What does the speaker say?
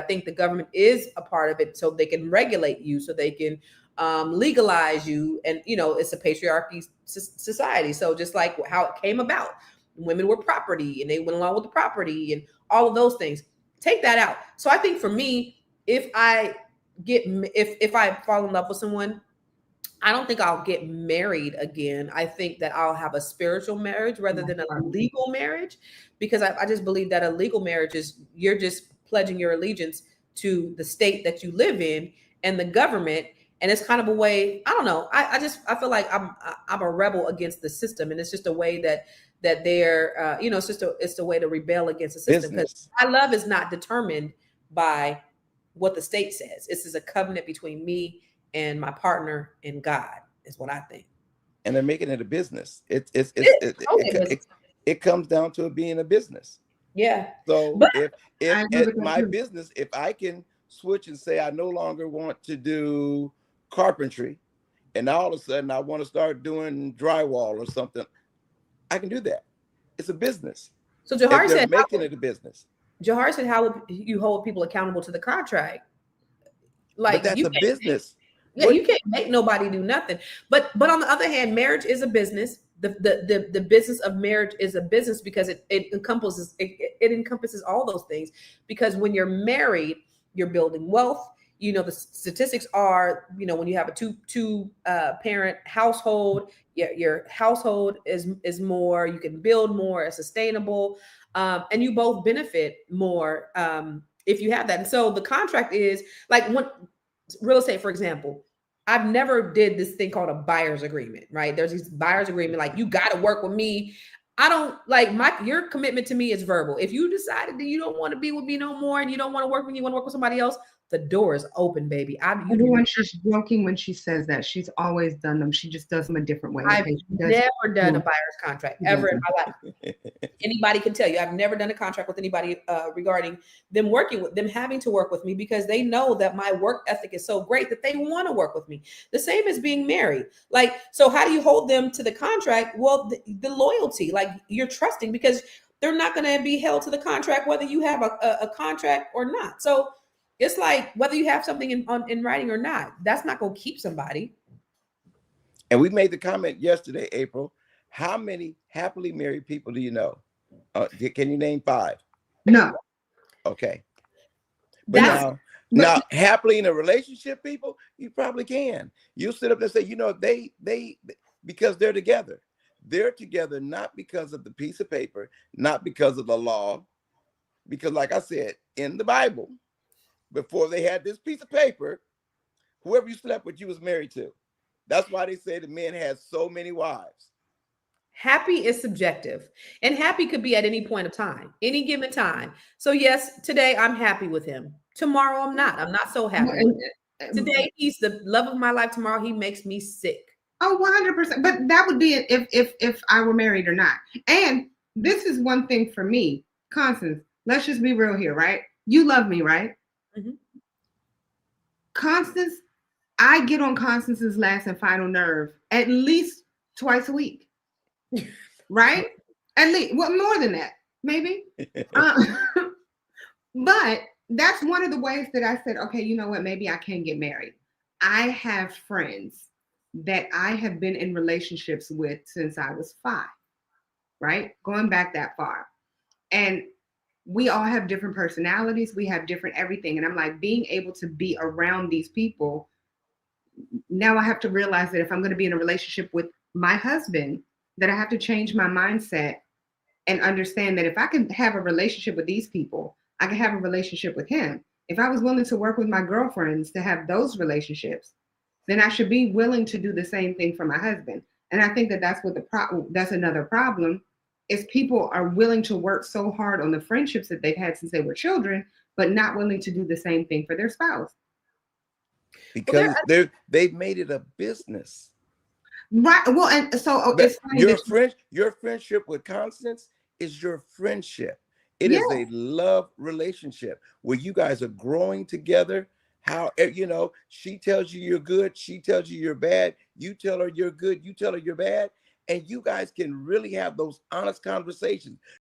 think the government is a part of it so they can regulate you, so they can legalize you. And, it's a patriarchy society. So just like how it came about, women were property and they went along with the property and all of those things. Take that out. So I think for me, if I fall in love with someone, I don't think I'll get married again. I think that I'll have a spiritual marriage rather than a legal marriage, because I just believe that a legal marriage is, you're just pledging your allegiance to the state that you live in and the government. And it's kind of a way, I don't know. I feel like I'm a rebel against the system. And it's just a way that they're, it's a way to rebel against the system, because my love is not determined by what the state says. This is a covenant between me and my partner and God, is what I think. And they're making it a business. It comes down to it being a business. Yeah. So if my business, if I can switch and say I no longer want to do carpentry, and all of a sudden I want to start doing drywall or something, I can do that. It's a business. So Jahar said, making it a business. Jahar said, how would you hold people accountable to the contract? Like, but that's a business. You can't make nobody do nothing. But on the other hand, marriage is a business. The business of marriage is a business because it encompasses all those things. Because when you're married, you're building wealth. The statistics are, when you have a two parent household, your household is more, you can build more, it's sustainable, and you both benefit more if you have that. And so the contract is like, when real estate, for example, I've never did this thing called a buyer's agreement, right? There's this buyer's agreement, like, you got to work with me. I don't like your commitment to me is verbal. If you decided that you don't want to be with me no more and you don't want to work with me, you want to work with somebody else, the door is open, baby. Everyone, she's joking when she says that. She's always done them. She just does them a different way. I've never done a buyer's contract ever in my life. Anybody can tell you, I've never done a contract with anybody regarding them having to work with me, because they know that my work ethic is so great that they want to work with me. The same as being married. Like, so how do you hold them to the contract? Well, the loyalty, like, you're trusting, because they're not going to be held to the contract whether you have a contract or not. So it's like, whether you have something in writing or not, that's not going to keep somebody. And we made the comment yesterday, April, how many happily married people do you know? Can you name 5? No. Okay. But now happily in a relationship, people, you probably can. You sit up and say, they because they're together. They're together not because of the piece of paper, not because of the law, because, like I said, in the Bible, before they had this piece of paper, whoever you slept with, you was married to. That's why they say the men had so many wives. Happy is subjective, and happy could be at any point of time, any given time. So yes, today I'm happy with him. Tomorrow I'm not. I'm not so happy. Today he's the love of my life. Tomorrow he makes me sick. Oh, 100%. But that would be if I were married or not. And this is one thing for me, Constance. Let's just be real here, right? You love me, right? Mm-hmm. Constance, I get on Constance's last and final nerve at least twice a week, right? At least, well, more than that, maybe. But that's one of the ways that I said, okay, you know what? Maybe I can get married. I have friends that I have been in relationships with since I was 5, right? Going back that far. And we all have different personalities. We have different everything. And I'm like, being able to be around these people, now I have to realize that if I'm going to be in a relationship with my husband, that I have to change my mindset and understand that if I can have a relationship with these people, I can have a relationship with him. If I was willing to work with my girlfriends to have those relationships, then I should be willing to do the same thing for my husband. And I think that that's what that's another problem, is people are willing to work so hard on the friendships that they've had since they were children, but not willing to do the same thing for their spouse. Because they've made it a business. Right. Well, and so it's funny your friendship with Constance is your friendship. It is a love relationship where you guys are growing together. How, she tells you you're good, she tells you you're bad, you tell her you're good, you tell her you're bad, and you guys can really have those honest conversations.